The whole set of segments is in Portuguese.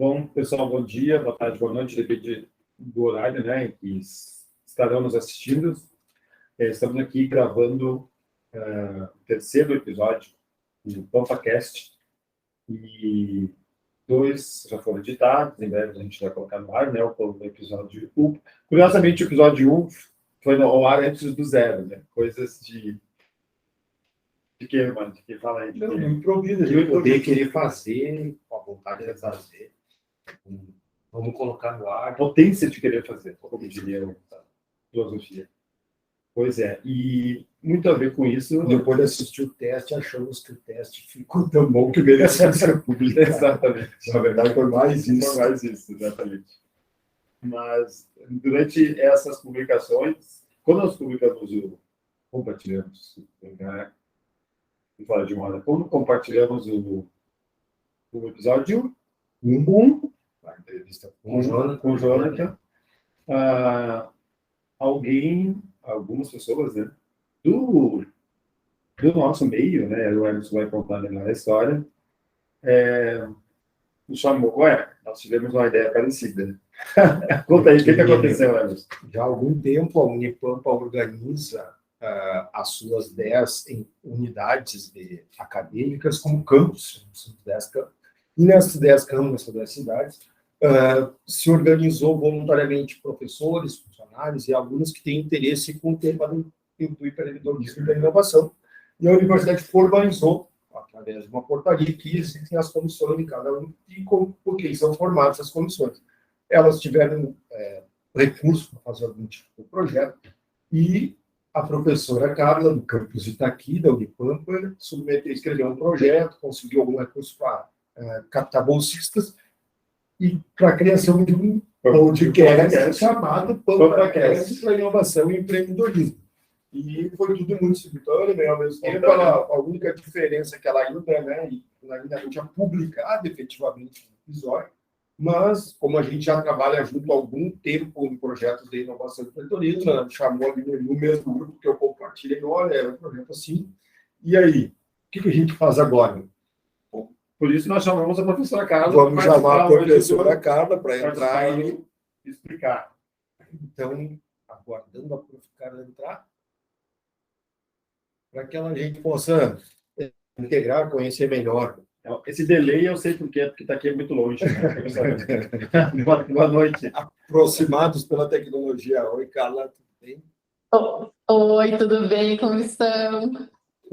Bom, pessoal, bom dia, boa tarde, boa noite, depende do horário, né, em que estarão nos assistindo. Estamos aqui gravando o terceiro episódio do PampaCast e 2 já foram editados, em breve a gente vai colocar no ar, né, o episódio 1. Curiosamente, o episódio 1 foi ao ar antes do 0, né, coisas de que, mano? De que fala aí? Não improvisa, de poder querer fazer, com a vontade de fazer. Vamos colocar no ar. Potência de querer fazer, como diria a filosofia. Pois é, e muito a ver com isso. Depois de assistir o teste, achamos que o teste ficou tão bom que merecia ser publicado. Exatamente. Na verdade, foi mais isso. Foi mais isso, exatamente. Mas, durante essas publicações, quando nós publicamos compartilhamos, né? Fora de moda, quando compartilhamos o episódio 1, a entrevista com o Jonathan, algumas pessoas, né, do nosso meio, né, o Emerson vai contar melhor a história, nos chamou, nós tivemos uma ideia parecida. Conta aí, o que aconteceu, Emerson? Já há algum tempo a Unipampa organiza as suas 10 unidades acadêmicas como campus, e nessas 10 campos, nessas 10 cidades, se organizou voluntariamente professores, funcionários e alunos que têm interesse com o tema do empreendedorismo e da inovação. E a universidade formalizou, através de uma portaria, que existem as comissões de cada um e por quem são formadas as comissões. Elas tiveram recursos para fazer algum tipo de projeto e a professora Carla, do campus Itaqui, da Unipampa, escreveu um projeto, conseguiu algum recurso para captar bolsistas e para a criação de um podcast chamado PampaCast para Inovação e Empreendedorismo. E foi tudo muito simultâneo, né? Ao mesmo tempo, a única diferença que ela ainda, né, ainda não tinha publicado efetivamente o episódio, mas, como a gente já trabalha junto há algum tempo em projetos de inovação e empreendedorismo, ela chamou ali no mesmo grupo que eu compartilhei, olha, é um projeto assim, e aí, o que a gente faz agora? Por isso nós chamamos a professora Carla. Vamos chamar a professora Carla para entrar e explicar. Então, aguardando a professora Carla entrar, para que a gente possa integrar, conhecer melhor. Esse delay eu sei porque está aqui muito longe. Né? Boa noite. Aproximados pela tecnologia. Oi, Carla, tudo bem? Oi, tudo bem? Como estão?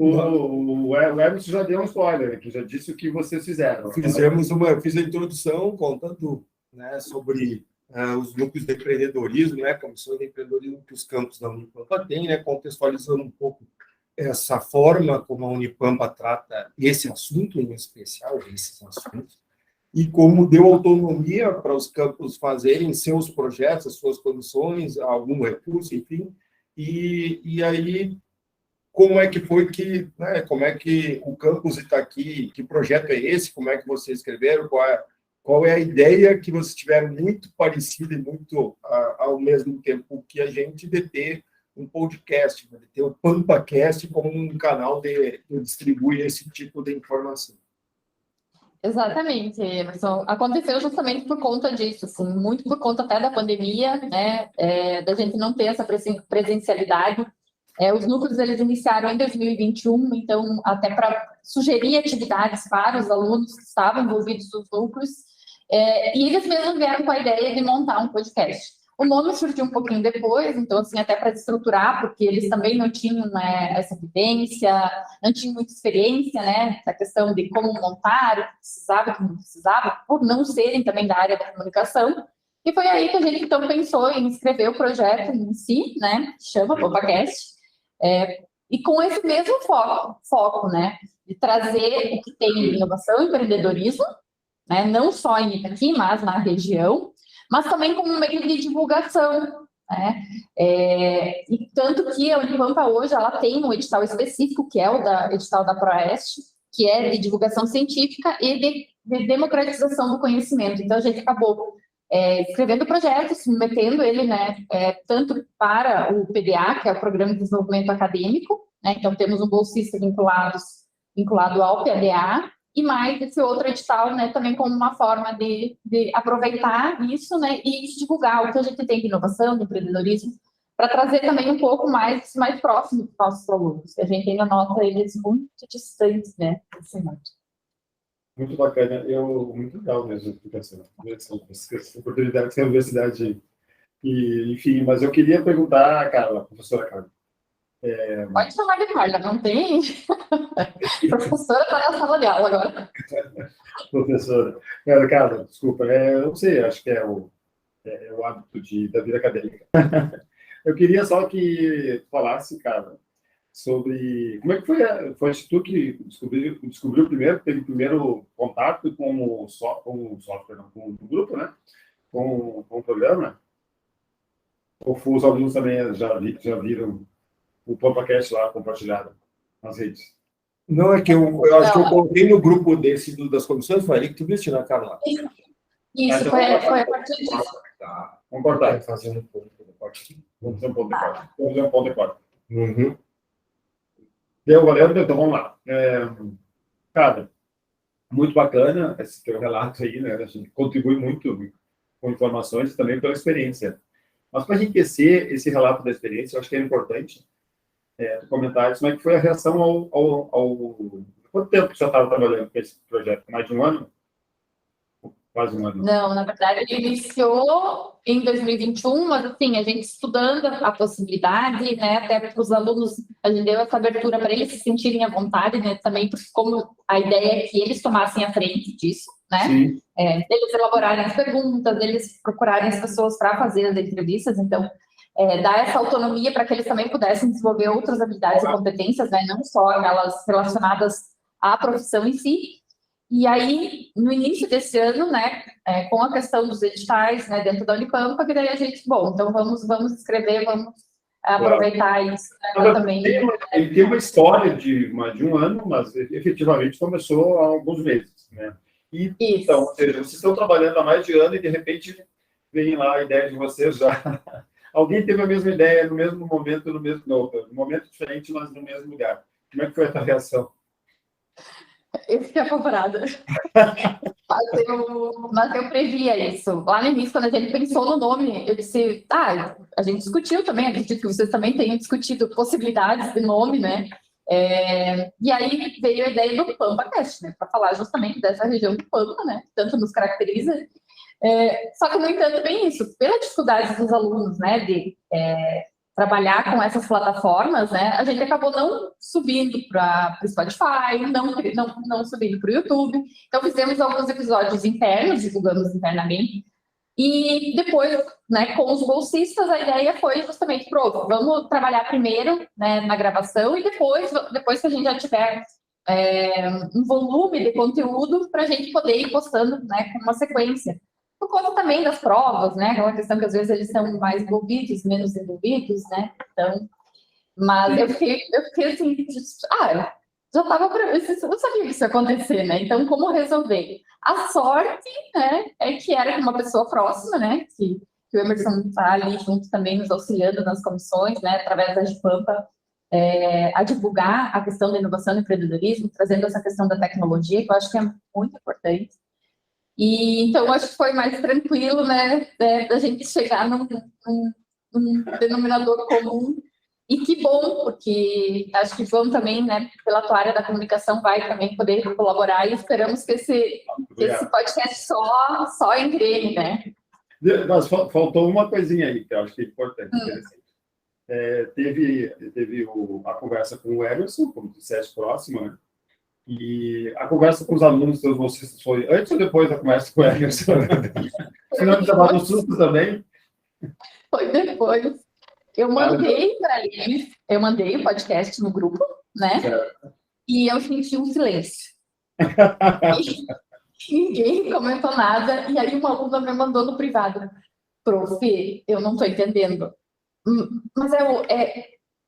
O Emerson já deu um spoiler, que já disse o que vocês fizeram. Fiz a introdução contando, né, sobre os núcleos de empreendedorismo, né, comissões de empreendedorismo que os campos da Unipampa têm, né, contextualizando um pouco essa forma como a Unipampa trata esse assunto, em especial, esses assuntos, e como deu autonomia para os campos fazerem seus projetos, as suas comissões, algum recurso, enfim, e aí como é que foi que, né, como é que o campus está aqui, que projeto é esse, como é que vocês escreveram, qual é a ideia que vocês tiveram muito parecida e muito ao mesmo tempo que a gente de ter um podcast, de ter o PampaCast como um canal que distribui esse tipo de informação. Exatamente, Emerson. Aconteceu justamente por conta disso, assim, muito por conta até da pandemia, né, da gente não ter essa presencialidade. Os núcleos, eles iniciaram em 2021, então, até para sugerir atividades para os alunos que estavam envolvidos nos núcleos, e eles mesmos vieram com a ideia de montar um podcast. O nome surgiu um pouquinho depois, então, assim, até para estruturar, porque eles também não tinham, né, essa vivência, não tinham muita experiência, né, essa questão de como montar, o que precisava, o que não precisava, por não serem também da área da comunicação. E foi aí que a gente, então, pensou em escrever o projeto em si, né, que chama PampaCast, e com esse mesmo foco, né, de trazer o que tem em inovação e empreendedorismo, né, não só em Itaqui, mas na região, mas também como um meio de divulgação, né? E tanto que a Unipampa hoje ela tem um edital específico, que é o edital da ProEst, que é de divulgação científica e de democratização do conhecimento. Então, a gente acabou escrevendo o projeto, submetendo ele, né, tanto para o PDA, que é o Programa de Desenvolvimento Acadêmico, né? Então, temos um bolsista vinculado ao PDA, e mais esse outro edital, né, também como uma forma de aproveitar isso, né, e divulgar o que a gente tem de inovação, de empreendedorismo, para trazer também um pouco mais próximo dos nossos alunos, que a gente ainda nota eles muito distantes, né, desse mundo. Muito bacana, muito legal mesmo a explicação, essa oportunidade que tem a universidade, e, enfim, mas eu queria perguntar à Carla, professora Carla. Pode chamar de Carla, não tem? Professora está na sala de aula agora. Professora, Carla, desculpa, eu não sei, acho que é o hábito da vida acadêmica. Eu queria só que falasse, cara, sobre como é que foi tu que descobriu primeiro, teve o primeiro contato com o software, não, com o grupo, né? Com o programa? Ou os alunos também já viram o podcast lá compartilhado nas redes? Não, é que eu acho que eu coloquei no grupo das comissões, foi ali que tu viste, né, Carla? Isso, foi a partir disso. Tá. Vamos cortar. Fazer um ponto de corte. Vamos fazer um ponto de corte. Vamos fazer um ponto de corte. Uhum. Deu, galera? Então vamos lá. Cara, muito bacana esse teu relato aí, né? A gente contribui muito com informações e também pela experiência. Mas para enriquecer esse relato da experiência, eu acho que é importante comentar como é que foi a reação ao... Quanto tempo você estava trabalhando com esse projeto? Mais de um ano? Quase um ano? Não, na verdade, ele iniciou em 2021, mas assim, a gente estudando a possibilidade, né, até para os alunos, a gente deu essa abertura para eles se sentirem à vontade, né, também porque como a ideia é que eles tomassem a frente disso, né, eles elaborarem as perguntas, eles procurarem as pessoas para fazer as entrevistas, então, dar essa autonomia para que eles também pudessem desenvolver outras habilidades e competências, né, não só aquelas relacionadas à profissão em si. E aí, no início desse ano, né, com a questão dos editais, né, dentro da Unipampa, que daí a gente, então vamos escrever, vamos aproveitar isso, né, também. Ele tem uma história de um ano, mas efetivamente começou há alguns meses, né? E, então, ou seja, vocês estão trabalhando há mais de ano e, de repente, vem lá a ideia de vocês já. Alguém teve a mesma ideia no mesmo momento, no momento diferente, mas no mesmo lugar. Como é que foi a tua reação? Eu fiquei apavorada. Mas eu previa isso. Lá no início, quando a gente pensou no nome, eu disse, a gente discutiu também, acredito que vocês também tenham discutido possibilidades de nome, né? E aí veio a ideia do PampaCast, né? Para falar justamente dessa região do Pampa, né? Tanto nos caracteriza. Só que, no entanto, bem isso, pela dificuldade dos alunos, né, de trabalhar com essas plataformas, né, a gente acabou não subindo para o Spotify, não subindo para o YouTube. Então, fizemos alguns episódios internos, divulgamos internamente. E depois, né, com os bolsistas, a ideia foi justamente, vamos trabalhar primeiro, né, na gravação e depois que a gente já tiver um volume de conteúdo para a gente poder ir postando, né, com uma sequência. Por conta também das provas, né? Aquela questão que às vezes eles são mais envolvidos, menos envolvidos, né? Então, mas eu fiquei assim, já estava previsto, eu não sabia que isso ia acontecer, né? Então, como resolver? A sorte, né, é que era com uma pessoa próxima, né? Que o Emerson está ali junto também, nos auxiliando nas comissões, né? Através da Gipampa, a divulgar a questão da inovação e empreendedorismo, trazendo essa questão da tecnologia, que eu acho que é muito importante. E, então, acho que foi mais tranquilo, né, da gente chegar num denominador comum. E que bom, porque acho que João também, né, pela tua área da comunicação, vai também poder colaborar e esperamos que esse podcast só engrene, né? Mas faltou uma coisinha aí, que eu acho que é importante, interessante. Teve a conversa com o Emerson, como tu disseste, próximo, né? E a conversa com os alunos dos bolsistas foi antes ou depois da conversa com o Emerson? Final de trabalho no susto também? Foi depois. Eu mandei para eles, eu mandei o podcast no grupo, né? E eu senti um silêncio. Ninguém comentou nada. E aí uma aluna me mandou no privado. Prof, eu não estou entendendo. Mas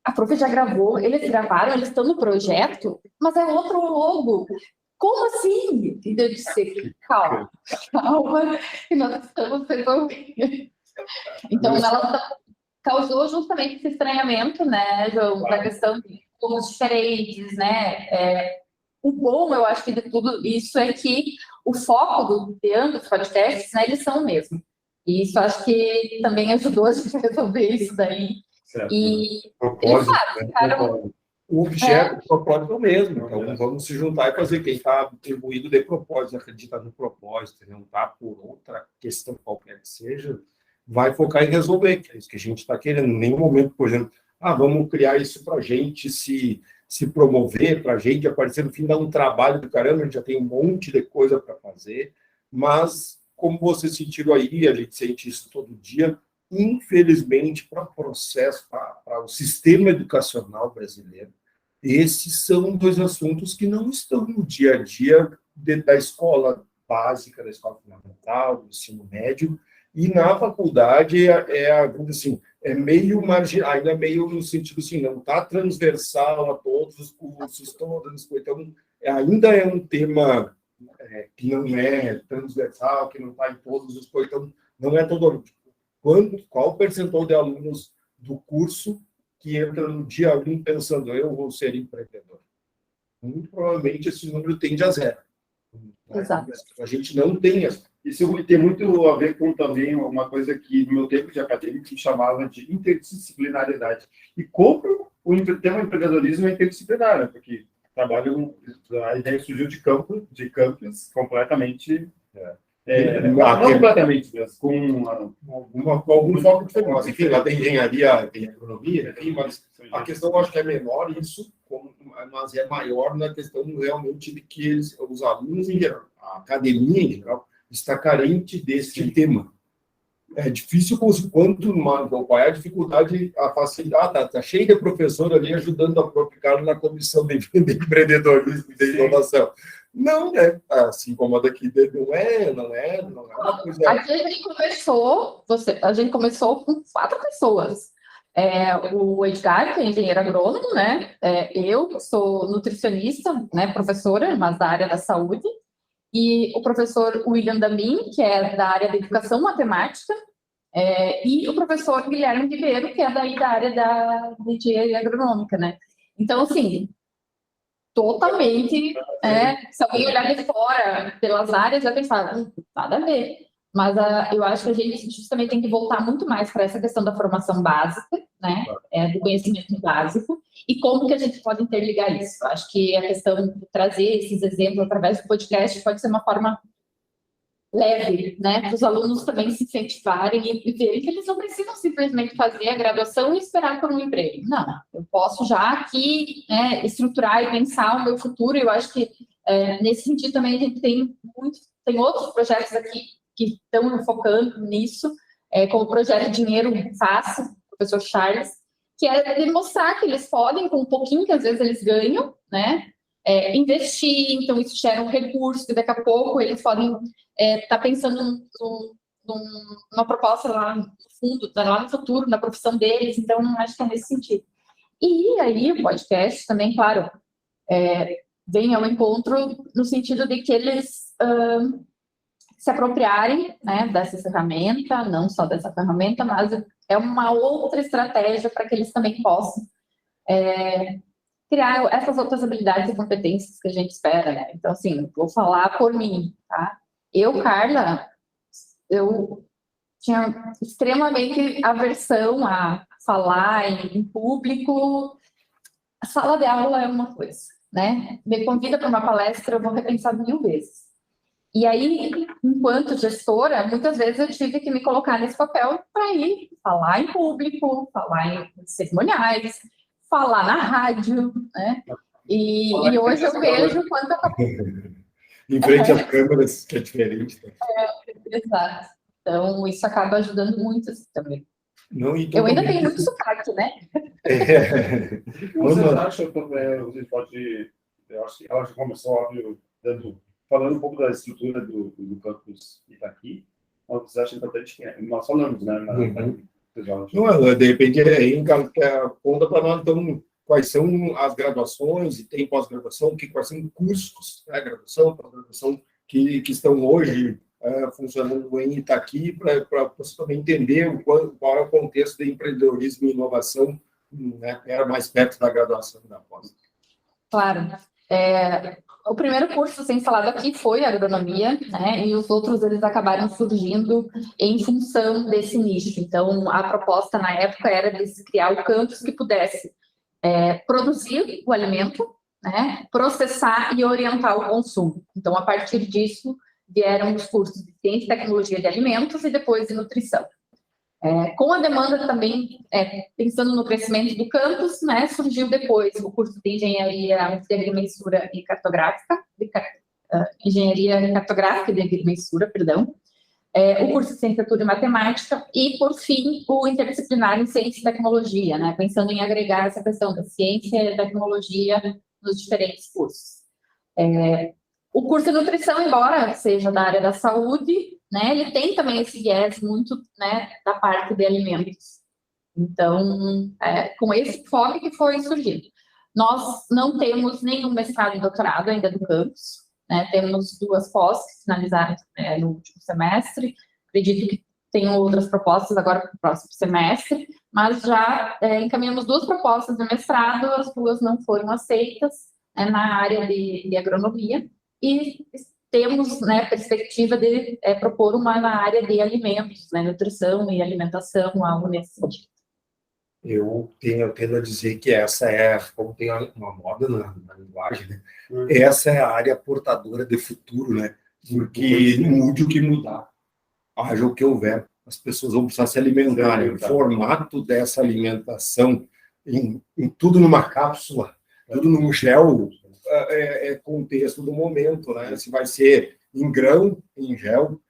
a prof já gravou, eles gravaram, eles estão no projeto, mas é outro logo. Como assim? E eu disse, calma, que nós estamos resolvendo. Então, ela causou justamente esse estranhamento, né, João, da questão de como diferentes, né, o bom, eu acho que de tudo isso é que o foco de ambos os podcasts, né, eles são o mesmo. E isso acho que também ajudou a gente a resolver isso daí. Certo. E eles, Propósito, claro, ficaram... o objeto, o propósito é o mesmo. Então, vamos se juntar e fazer. Quem está imbuído de propósito, acredita no propósito, não está por outra questão qualquer que seja, vai focar em resolver, que é isso que a gente está querendo. Em nenhum momento, por exemplo, vamos criar isso para a gente se promover, para a gente aparecer no fim, dar um trabalho do caramba, a gente já tem um monte de coisa para fazer, mas, como vocês sentiram aí, a gente sente isso todo dia, infelizmente, para o processo, para o sistema educacional brasileiro, esses são dois assuntos que não estão no dia a dia da escola básica, da escola fundamental, do ensino médio, e na faculdade assim, é meio marginal, ainda meio no sentido assim, não está transversal a todos os cursos, todas as coisas. Então, ainda é um tema que não é transversal, que não está em todos os coisas, então não é todo aluno. Qual o percentual de alunos do curso que entra no dia 1 pensando, eu vou ser empreendedor? Muito provavelmente esse número tende a zero. Exato. A gente não tem essa. Isso tem muito a ver com também uma coisa que, no meu tempo de acadêmico, se chamava de interdisciplinariedade. E como o tema empreendedorismo é interdisciplinar, né? Porque a ideia surgiu de campus completamente... não completamente, mas com algum foco diferente. Enfim, lá tem engenharia, tem agronomia, enfim, mas a questão eu acho que é menor isso, mas é maior na questão realmente de que os alunos em geral, a academia em geral, está carente desse tema. É difícil, quanto qual é a dificuldade, a facilidade, está cheio de professor ali ajudando a própria Carla na comissão de empreendedorismo e de inovação. Não, né? Assim como a daqui, não é uma coisa... Aqui a gente começou com 4 pessoas. O Edgar, que é engenheiro agrônomo, né? Eu sou nutricionista, né? Professora, mas da área da saúde. E o professor William Damin, que é da área da educação matemática. E o professor Guilherme Ribeiro, que é daí da área de engenharia agronômica, né? Então, assim... Totalmente, se alguém olhar de fora pelas áreas, vai pensar, nada a ver. Mas eu acho que a gente justamente tem que voltar muito mais para essa questão da formação básica, né? Do conhecimento básico, e como que a gente pode interligar isso. Eu acho que a questão de trazer esses exemplos através do podcast pode ser uma forma leve, né, para os alunos também se incentivarem e verem que eles não precisam simplesmente fazer a graduação e esperar por um emprego. Não, eu posso já aqui, né, estruturar e pensar o meu futuro. Eu acho que nesse sentido também a gente tem outros projetos aqui que estão focando nisso, como o projeto Dinheiro Fácil, do professor Charles, que é demonstrar que eles podem, com um pouquinho que às vezes eles ganham, né, investir, então isso gera um recurso que daqui a pouco eles podem estar pensando numa proposta lá no fundo, lá no futuro, na profissão deles. Então, acho que é nesse sentido. E aí o podcast também, claro, vem ao encontro no sentido de que eles se apropriarem, né, dessa ferramenta, não só dessa ferramenta, mas é uma outra estratégia para que eles também possam criar essas outras habilidades e competências que a gente espera, né? Então, assim, vou falar por mim, tá? Eu, Carla, eu tinha extremamente aversão a falar em público. A sala de aula é uma coisa, né? Me convida para uma palestra, eu vou repensar 1000 vezes. E aí, enquanto gestora, muitas vezes eu tive que me colocar nesse papel para ir falar em público, falar em cerimoniais, falar na rádio, né? E hoje eu vejo quanto... Em frente às câmeras, que é diferente. Exato. Então, isso acaba ajudando muito assim, também. Não, eu ainda tenho muito sotaque, né? Vocês acham que você pode... Eu acho que ela já começou, óbvio, falando um pouco da estrutura do campus Itaqui, mas vocês acham importante que nós falamos, né? Não, de repente, conta para nós, então, quais são as graduações, e tem pós-graduação, quais são os cursos, né, graduação, pós-graduação, que estão hoje funcionando em Itaqui, para você também entender qual é o contexto de empreendedorismo e inovação, né, era mais perto da graduação e da pós. Claro. O primeiro curso a ser instalado aqui foi agronomia, né? E os outros eles acabaram surgindo em função desse nicho. Então, a proposta na época era de se criar o campus que pudesse produzir o alimento, né? Processar e orientar o consumo. Então, a partir disso, vieram os cursos de ciência e tecnologia de alimentos e depois de nutrição. Com a demanda também, pensando no crescimento do campus, né, surgiu depois o curso de engenharia de agrimensura e cartográfica, engenharia cartográfica de agrimensura, perdão, o curso de licenciatura em matemática e, por fim, o interdisciplinar em ciência e tecnologia, né, pensando em agregar essa questão da ciência e da tecnologia nos diferentes cursos. O curso de nutrição, embora seja da área da saúde, né, ele tem também esse viés muito, né, da parte de alimentos. Então, com esse foco que foi surgindo. Nós não temos nenhum mestrado e doutorado ainda do campus, né, temos 2 pós que finalizaram no último semestre, acredito que tenham outras propostas agora para o próximo semestre, mas já encaminhamos 2 propostas de mestrado, as 2 não foram aceitas na área de agronomia, e temos, né, perspectiva de propor uma na área de alimentos, né, nutrição e alimentação, algo nesse sentido. Eu tendo a dizer que essa como tem uma moda na linguagem, né? Essa é a área portadora de futuro, né? Porque mude o que mudar, haja o que houver, as pessoas vão precisar se alimentar, né? O formato dessa alimentação, em tudo numa cápsula, tudo num gel, contexto do momento, né? Se vai ser em grão, em gel,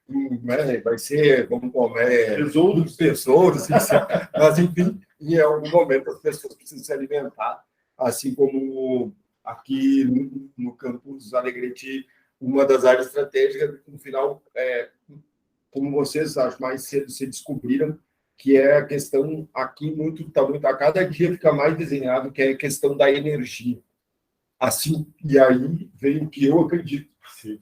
vai ser, vamos comer tesouros, mas enfim, em algum momento as pessoas precisam se alimentar, assim como aqui no campus Alegrete, uma das áreas estratégicas, no final, como vocês acho mais cedo se descobriram, que é a questão aqui a cada dia fica mais desenhado, que é a questão da energia. Assim, e aí vem o que eu acredito,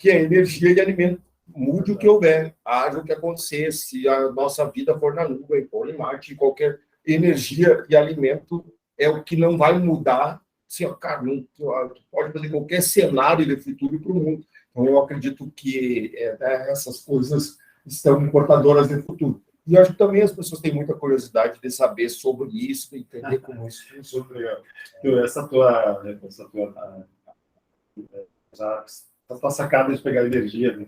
que é energia e alimento. Mude o que houver, haja o que acontecer, se a nossa vida for na Lua, for em Marte, qualquer energia e alimento é o que não vai mudar. Assim, cara, tu pode fazer qualquer cenário de futuro para o mundo. Então, eu acredito que essas coisas estão portadoras de futuro. E eu acho que também as pessoas têm muita curiosidade de saber sobre isso, de entender como isso funciona. Essa tua sacada de pegar energia, né?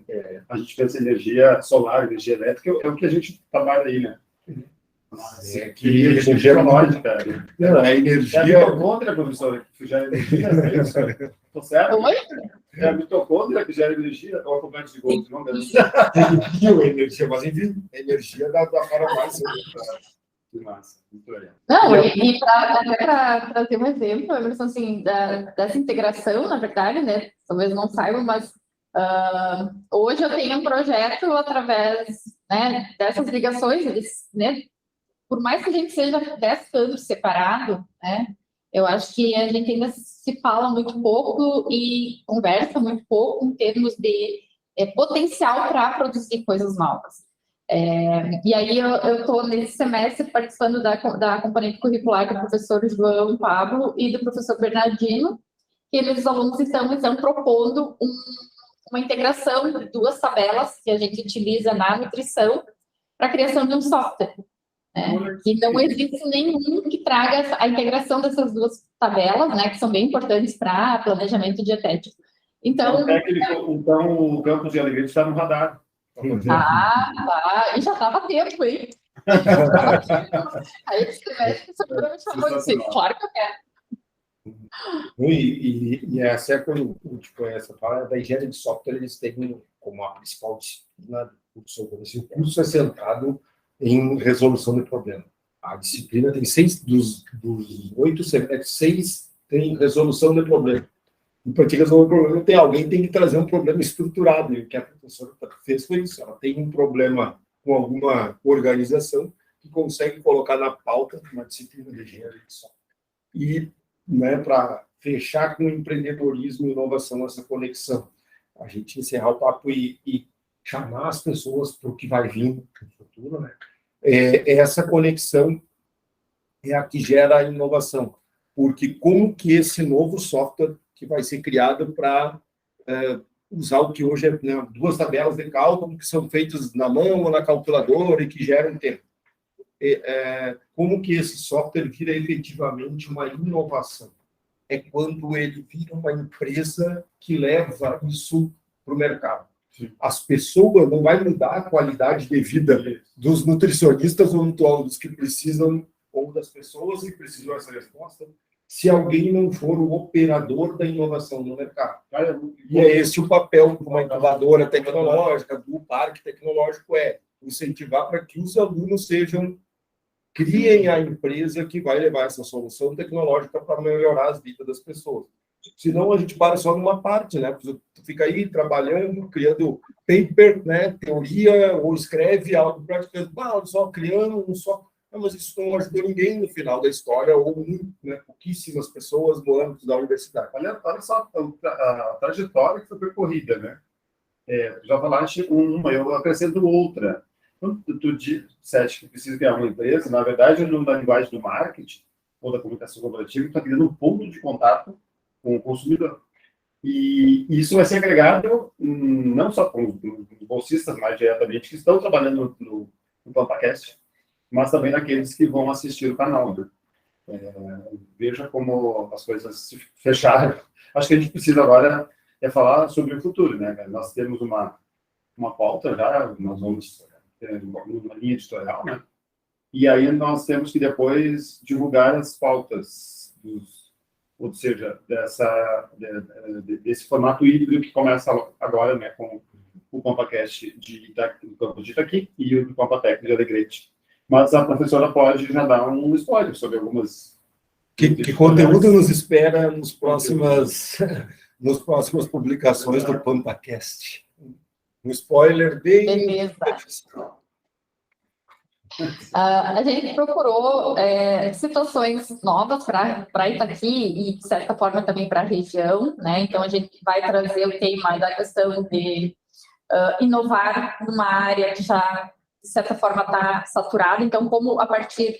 A gente pensa em energia solar, energia elétrica, é o que a gente trabalha aí, né? Que energia lógica. A energia. É a mitocôndria, professora, que gera energia, é isso? Tô certo? Oi? É a mitocôndria que gera energia, ou a complexo de Golgi, não deve Bioenergia, mas enfim, energia da forma mais. Que massa, muito legal. Não, e para trazer um exemplo, Emerson, assim, dessa integração, na verdade, né? Talvez não saibam, mas hoje eu tenho um projeto através, né, dessas ligações, né? Por mais que a gente seja 10 anos separado, né? Eu acho que a gente ainda se fala muito pouco e conversa muito pouco em termos de potencial para produzir coisas novas. E aí eu estou nesse semestre participando da componente curricular do professor João Pablo e do professor Bernardino, que eles, os alunos, estão propondo uma integração de 2 tabelas que a gente utiliza na nutrição para a criação de um software. E não existe nenhum que traga a integração dessas 2 tabelas, né, que são bem importantes para planejamento dietético. Então, o campus de Alegrete está no radar. Tá. E já estava tempo, hein? Aí esse semestre seguramente falou assim, claro que eu quero. E essa quando tipo, essa fala da engenharia de software, eles têm como a principal disciplina do curso. O curso é centrado em resolução de problema. A disciplina tem 6 dos 8 semestres, 6 tem resolução de problema. E para te resolver o problema, alguém tem que trazer um problema estruturado. E o que a professora fez foi isso. Ela tem um problema com alguma organização que consegue colocar na pauta uma disciplina de engenharia de software. E, né, para fechar com empreendedorismo e inovação, essa conexão. A gente encerrar o papo e chamar as pessoas para o que vai vir no futuro, né? Essa conexão é a que gera a inovação. Porque como que esse novo software que vai ser criado para usar o que hoje é, né, 2 tabelas de cálculo que são feitas na mão ou na calculadora e que geram tempo. Como que esse software vira efetivamente uma inovação? É quando ele vira uma empresa que leva isso para o mercado. As pessoas, não vai mudar a qualidade de vida dos nutricionistas ou nutólogos que precisam, ou das pessoas que precisam dessa resposta, se alguém não for o operador da inovação no mercado. E é esse o papel de uma incubadora tecnológica, do parque tecnológico, incentivar para que os alunos criem a empresa que vai levar essa solução tecnológica para melhorar as vidas das pessoas. Senão a gente para só numa parte, né? Tu fica aí trabalhando, criando paper, né? Teoria, ou escreve algo praticamente, só criando, só... mas isso não ajudou ninguém no final da história, ou né, pouquíssimas pessoas no âmbito da universidade. Olha só a trajetória que foi percorrida, né? Já falaste uma, eu acrescento outra. Quando tu disseste que precisa criar uma empresa, na verdade, na linguagem do marketing ou da comunicação corporativa, tu está criando um ponto de contato com o consumidor. E isso vai ser agregado não só com os bolsistas mais diretamente que estão trabalhando no PampaCast, mas também naqueles que vão assistir o canal. Né? Veja como as coisas se fecharam. Acho que a gente precisa agora falar sobre o futuro. Né? Nós temos uma pauta já, nós vamos ter uma linha editorial, né? E aí nós temos que depois divulgar as pautas, ou seja, desse formato híbrido que começa agora, né, com o PampaCast do campus de Itaqui e o do Pampatec de Alegrete. Mas a professora pode já dar um spoiler sobre algumas... Que conteúdo nos espera nas próximas publicações do PampaCast? Um spoiler bem... Beleza. A gente procurou situações novas para Itaqui e, de certa forma, também para a região, né? Então, a gente vai trazer o tema da questão de inovar numa área que já, de certa forma, está saturada. Então, como a partir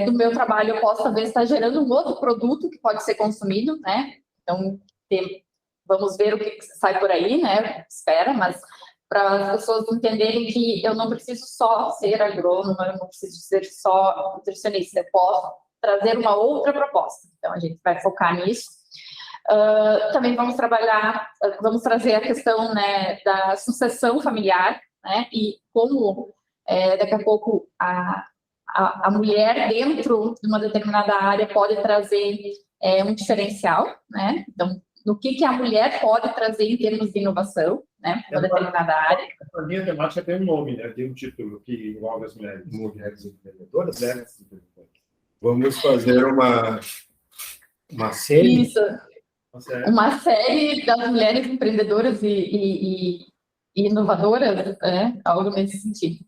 do meu trabalho eu posso talvez estar gerando um outro produto que pode ser consumido, né? Então, vamos ver o que sai por aí, né? Espera, mas para as pessoas entenderem que eu não preciso só ser agrônoma, eu não preciso ser só nutricionista, eu posso trazer uma outra proposta. Então, a gente vai focar nisso. Também vamos trazer a questão, né, da sucessão familiar, né, e como daqui a pouco a mulher dentro de uma determinada área pode trazer um diferencial, né? Então, no que a mulher pode trazer em termos de inovação, né, para uma determinada área. A minha temática tem um nome, né? Tem um título que envolve as mulheres. Mulheres empreendedoras, né? Vamos fazer uma série. Isso. Uma série das mulheres empreendedoras e inovadoras, algo nesse sentido.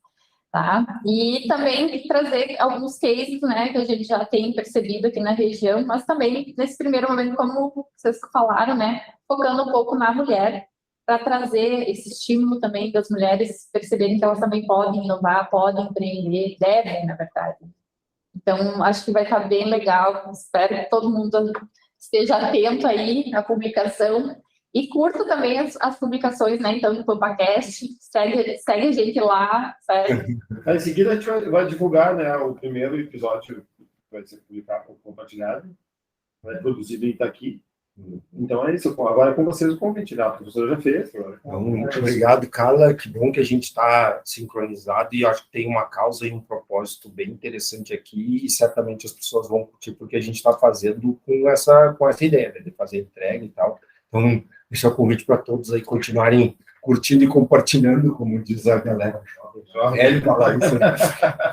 Tá? E também trazer alguns cases, né, que a gente já tem percebido aqui na região, mas também, nesse primeiro momento, como vocês falaram, né, focando um pouco na mulher, para trazer esse estímulo também das mulheres perceberem que elas também podem inovar, podem empreender, devem, na verdade. Então, acho que vai estar bem legal, espero que todo mundo esteja atento aí à publicação. E curta também as publicações, né? Então, do PampaCast, segue a gente lá, sério. Em seguida, a gente vai divulgar, né, o primeiro episódio que vai ser publicado, compartilhado, vai ser produzido em Itaqui. Então, é isso. Agora é com vocês o convite, né? A professora já fez. Muito obrigado, Carla. Que bom que a gente está sincronizado e acho que tem uma causa e um propósito bem interessante aqui e certamente as pessoas vão curtir porque a gente está fazendo com essa ideia, né, de fazer entrega e tal. Então, deixar o convite para todos aí continuarem curtindo e compartilhando, como diz a galera jovem.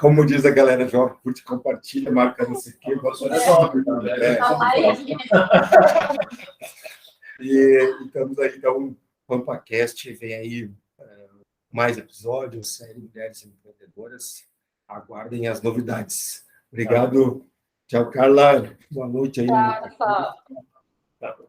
Como diz a galera jovem, curte, compartilha, marca não sei o quê. E estamos aí, então, PampaCast, vem aí mais episódios, série Mulheres Empreendedoras. Aguardem as novidades. Obrigado. Tchau, Carla. Boa noite aí. Tchau, pessoal.